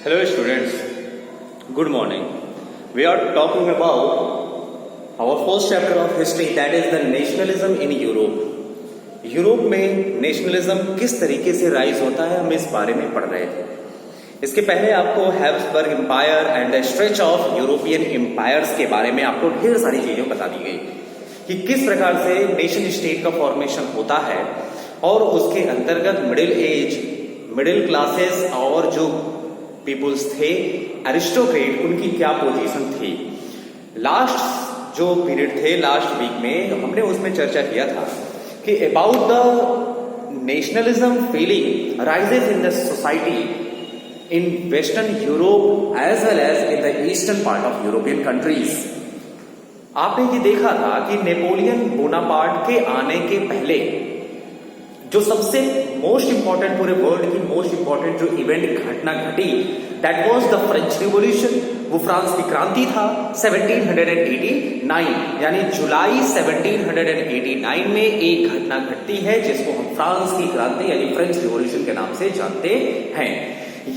Hello students, good morning. We are talking about our first chapter of history, that is the nationalism in Europe. Europe में nationalism किस तरीके से rise होता है, हम इस बारे में पढ़ रहे थे। इसके पहले आपको Habsburg empire and the stretch of European empires के बारे में आपको ढेर सारी चीजें बता दी गई कि किस प्रकार से नेशन स्टेट का फॉर्मेशन होता है और उसके अंतर्गत मिडिल एज, मिडिल क्लासेस और जो पीपुल्स थे, एरिस्टोक्रेट, उनकी क्या पोजीशन थी। लास्ट जो पीरियड थे, लास्ट वीक में हमने उसमें चर्चा किया था कि about the nationalism feeling rises in the society in western Europe as well as in the eastern part of European countries. आपने ये देखा था कि नेपोलियन बोनापार्ट के आने के पहले जो सबसे मोस्ट इंपॉर्टेंट, पूरे वर्ल्ड की मोस्ट इंपॉर्टेंट जो इवेंट घटना घटी, that was the French revolution. वो फ्रांस की क्रांति था 1789, यानी जुलाई 1789 में एक घटना घटती है जिसको हम फ्रांस की क्रांति यानी फ्रेंच रिवॉल्यूशन के नाम से जानते हैं।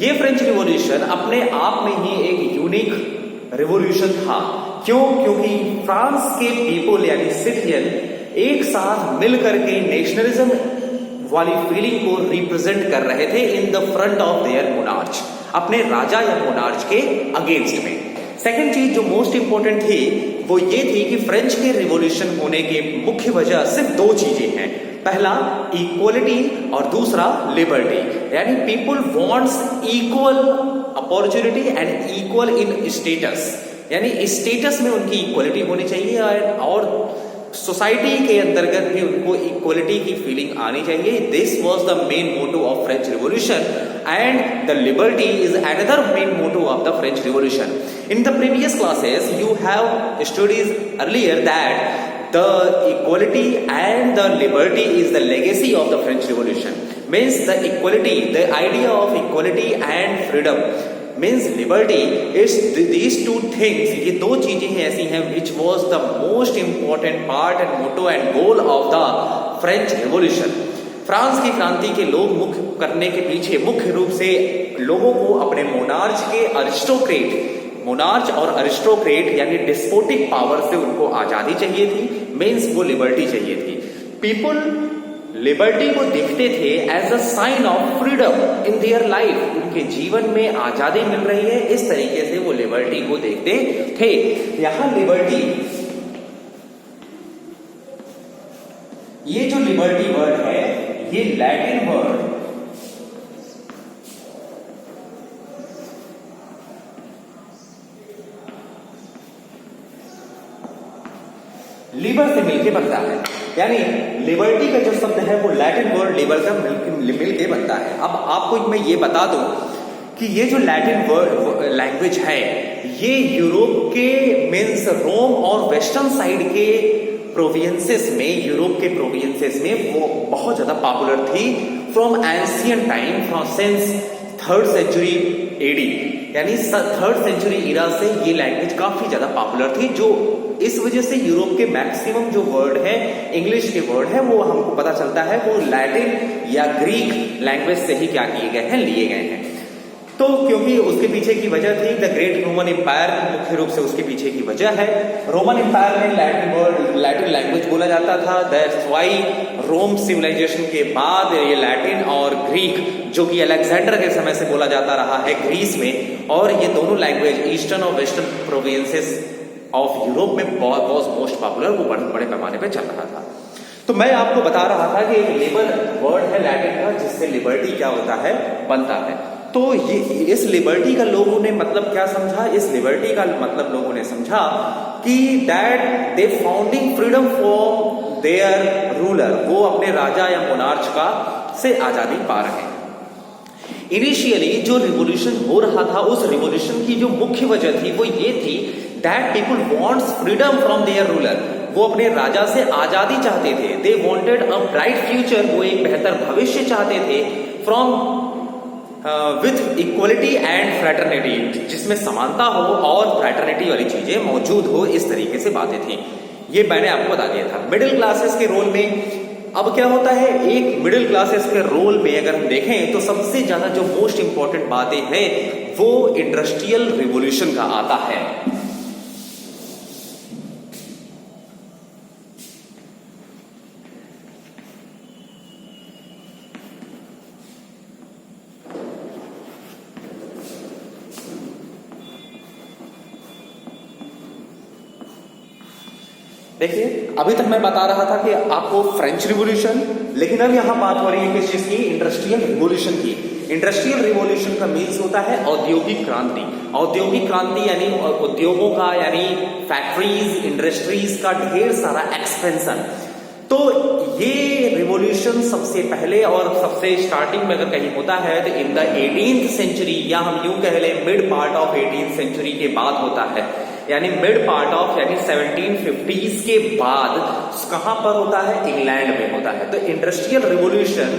ये फ्रेंच रिवॉल्यूशन अपने आप में ही एक यूनिक रिवॉल्यूशन था। क्यों? क्योंकि फ्रांस के पीपल यानी सिटीजन एक साथ मिलकर के नेशनलिज्म वाली फीलिंग को रिप्रेजेंट कर रहे थे in the front of their monarch, अपने राजा या मोनार्च के अगेंस्ट में। सेकेंड चीज जो मोस्ट इंपॉर्टेंट थी वो ये थी कि फ्रेंच के रिवॉल्यूशन होने के मुख्य वजह सिर्फ दो चीजें हैं। पहला इक्वलिटी और दूसरा लिबर्टी, यानी people wants equal opportunity and equal in status, यानी स्टेटस में उनकी इक्वलिटी होनी चाहिए और सोसाइटी के अंतर्गत भी उनको इक्वलिटी की फीलिंग आनी चाहिए। This was the main motto of French revolution and the liberty is another main motto of the French revolution. In the previous classes you have studies earlier that the equality and the liberty is the legacy of the French revolution. Means the equality, the idea of equality and freedom means liberty is these two things, ये दो चीजें ऐसी हैं which was the most important part and motto and goal of the French revolution. France की क्रांति के लोग मुख्य करने के पीछे मुख्य रूप से लोगों को अपने मोनार्च के अरिस्टोक्रेट, मोनार्च और अरिस्टोक्रेट यानी डिस्पोटिक पावर से उनको आजादी चाहिए थी, मीन्स वो लिबर्टी चाहिए थी। पीपल लिबर्टी को देखते थे as a sign of freedom in their life, उनके जीवन में आजादी मिल रही है, इस तरीके से वो लिबर्टी को देखते थे। यहां लिबर्टी, ये जो लिबर्टी वर्ड है ये लैटिन वर्ड लिबर से मिलके बनता है, यानी लिबर्टी का जो शब्द है वो लैटिन वर्ड लिबर का मिलके बनता है। अब आपको मैं ये बता दूं कि ये जो लैटिन वर्ड लैंग्वेज है ये यूरोप के मीन्स रोम और वेस्टर्न साइड के प्रोविंसेस में, यूरोप के प्रोविंसेस में वो बहुत ज्यादा पॉपुलर थी from ancient time, from since 3rd century AD, यानी 3rd सेंचुरी इरा से ये लैंग्वेज काफी ज्यादा पॉपुलर थी। जो इस वजह से यूरोप के मैक्सिमम जो वर्ड है, इंग्लिश के वर्ड है, वो हमको पता चलता है वो लैटिन या ग्रीक लैंग्वेज से ही क्या किए गए हैं, लिए गए हैं। तो क्योंकि उसके पीछे की वजह थी द ग्रेट रोमन एम्पायर, मुख्य रूप से उसके पीछे की वजह है रोमन एम्पायर में लैटिन वर्ड, लैटिन लैंग्वेज बोला जाता था। दैट्स व्हाई रोम सिविलाइजेशन के बाद ये लैटिन और ग्रीक, जो कि अलेक्जेंडर के समय से बोला जाता रहा है ग्रीस में, और ये दोनों लैंग्वेज ईस्टर्न और वेस्टर्न प्रोविंसेस ऑफ यूरोप में वॉज मोस्ट पॉपुलर, वो बड़े पैमाने पे चल रहा था। तो मैं आपको बता रहा था कि एक लिबर वर्ड है लैटिन का जिससे लिबर्टी क्या होता है, बनता है। तो ये इस लिबर्टी का लोगों ने मतलब क्या समझा, इस लिबर्टी का मतलब लोगों ने समझा कि that they founding freedom for their ruler, वो अपने राजा या मोनार्च का से आजादी पा रहे हैं। इनिशियली जो रिवॉल्यूशन हो रहा था, उस रिवॉल्यूशन की जो मुख्य वजह थी वो ये थी that people wants freedom from their ruler, वो अपने राजा से आजादी चाहते थे। They wanted a bright future, वो एक बेहतर भविष्य चाहते थे from with equality and fraternity, जिसमें समानता हो और फ्रैटर्निटी वाली चीजें मौजूद हो, इस तरीके से बातें थी। ये मैंने आपको बता दिया था। मिडिल क्लासेस के रोल में अब क्या होता है, एक मिडिल क्लासेस के रोल में अगर हम देखें तो सबसे ज्यादा जो मोस्ट इंपॉर्टेंट बातें हैं वो इंडस्ट्रियल रिवॉल्यूशन का आता है। देखिए अभी तक मैं बता रहा था कि आपको फ्रेंच रिवॉल्यूशन, लेकिन अब यहां बात हो रही है किस चीज की, इंडस्ट्रियल रिवॉल्यूशन की। इंडस्ट्रियल रिवॉल्यूशन का मीन्स होता है औद्योगिक क्रांति। औद्योगिक क्रांति यानी उद्योगों का, यानी फैक्ट्रीज, इंडस्ट्रीज का ढेर सारा एक्सपेंशन। तो ये रिवॉल्यूशन सबसे पहले और सबसे स्टार्टिंग में अगर कहीं होता है तो इन द 18th सेंचुरी, या हम यूं कह लें mid part of 18th century के बाद होता है, यानी मिड पार्ट ऑफ यानी 1750s के बाद कहां पर होता है, इंग्लैंड में होता है। तो इंडस्ट्रियल रिवॉल्यूशन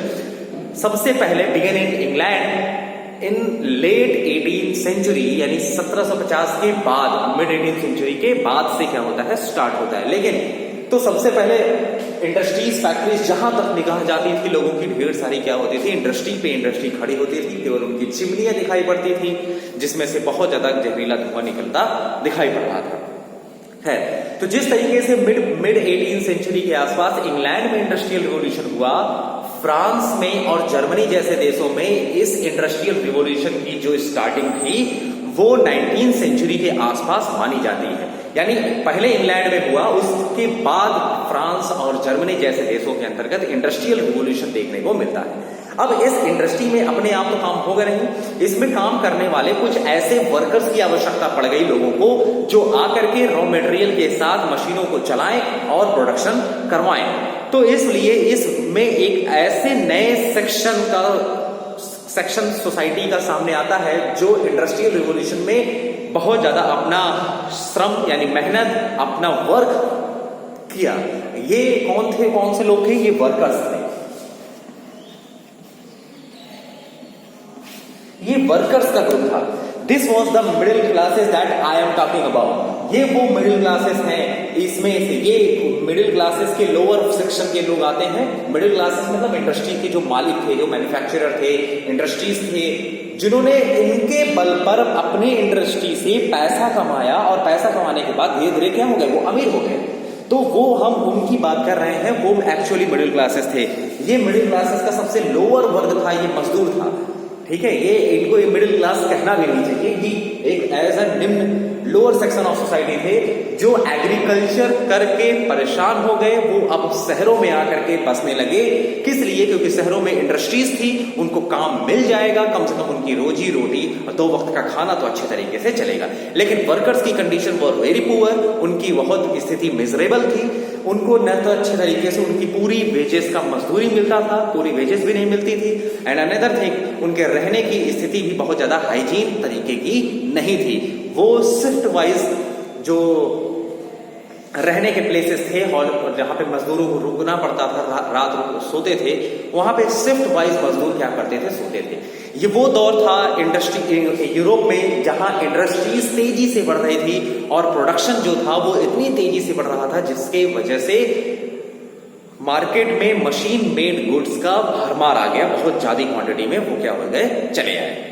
सबसे पहले begin in England in late 18th century, यानी 1750 के बाद, मिड 18th सेंचुरी के बाद से क्या होता है, स्टार्ट होता है। लेकिन तो सबसे पहले इंडस्ट्रीज, फैक्ट्रीज, जहां तक निगाह जाती थी लोगों की ढेर सारी क्या होती थी, इंडस्ट्री पे इंडस्ट्री खड़ी होती थी, केवल उनकी चिमनियां दिखाई पड़ती थी जिसमें से बहुत ज्यादा जहरीला धुआं निकलता दिखाई पड़ रहा था। है तो जिस तरीके से मिड 18th सेंचुरी के आसपास इंग्लैंड में इंडस्ट्रियल रिवॉल्यूशन हुआ, फ्रांस में और जर्मनी जैसे देशों में इस इंडस्ट्रियल रिवॉल्यूशन की जो स्टार्टिंग थी वो 19th सेंचुरी के आसपास मानी जाती है। यानी पहले इंग्लैंड में हुआ, उसके बाद फ्रांस और जर्मनी जैसे देशों के अंतर्गत इंडस्ट्रियल रिवॉल्यूशन देखने को मिलता है। अब इस इंडस्ट्री में अपने आप तो काम होगा नहीं, इसमें काम करने वाले कुछ ऐसे वर्कर्स की आवश्यकता पड़ गई लोगों को जो आकर के रॉ मटेरियल के साथ मशीनों को चलाएं और प्रोडक्शन करवाएं। तो इसलिए इसमें एक ऐसे नए सेक्शन सोसाइटी का सामने आता है जो इंडस्ट्रियल रिवॉल्यूशन में बहुत ज्यादा अपना श्रम यानी मेहनत, अपना वर्क किया। ये कौन थे, कौन से लोग थे, ये वर्कर्स थे। ये वर्कर्स का ग्रुप था। This was the middle classes that I am talking about. ये वो मिडिल क्लासेस हैं, इसमें से ये मिडिल क्लासेस के लोअर सेक्शन के लोग आते हैं। मिडिल क्लासेस मतलब इंडस्ट्री के जो मालिक थे, जो मैन्युफैक्चरर थे, इंडस्ट्रीज थे, जिन्होंने इनके बल पर अपने इंडस्ट्री से पैसा कमाया और पैसा कमाने के बाद धीरे धीरे क्या हो गए, वो अमीर हो गए। तो वो हम उनकी बात कर रहे हैं, वो एक्चुअली मिडिल क्लासेस थे। ये मिडिल क्लासेस का सबसे लोअर वर्ग था, ये मजदूर था। ठीक है, ये इनको ये मिडिल क्लास कहना भी नहीं चाहिए, ये एक एज अ निम्न लोअर सेक्शन ऑफ सोसाइटी थे जो एग्रीकल्चर करके परेशान हो गए। वो अब शहरों में आकर के बसने लगे। किस लिए? क्योंकि शहरों में इंडस्ट्रीज थी, उनको काम मिल जाएगा, कम से कम उनकी रोजी रोटी और 2 वक्त का खाना तो अच्छे तरीके से चलेगा। लेकिन वर्कर्स की कंडीशन वर वेरी पुअर, उनकी बहुत स्थिति मिजरेबल थी। उनको न तो अच्छे तरीके से उनकी पूरी वेजेस का मजदूरी मिलता था, पूरी वेजेस भी नहीं मिलती थी। एंड अनदर थिंग, उनके रहने की स्थिति भी बहुत ज्यादा हाइजीन तरीके की नहीं थी। वो शिफ्ट वाइज जो रहने के प्लेसेस थे, हॉल जहां पे मजदूरों को रुकना पड़ता था, रात सोते थे, वहां पे शिफ्ट वाइज मजदूर क्या करते थे, सोते थे। ये वो दौर था इंडस्ट्री यूरोप में जहां इंडस्ट्रीज तेजी से बढ़ रही थी और प्रोडक्शन जो था वो इतनी तेजी से बढ़ रहा था जिसके वजह से मार्केट में मशीन मेड गुड्स का भरमार आ गया। बहुत ज्यादा क्वांटिटी में वो क्या हो गए, चले आए।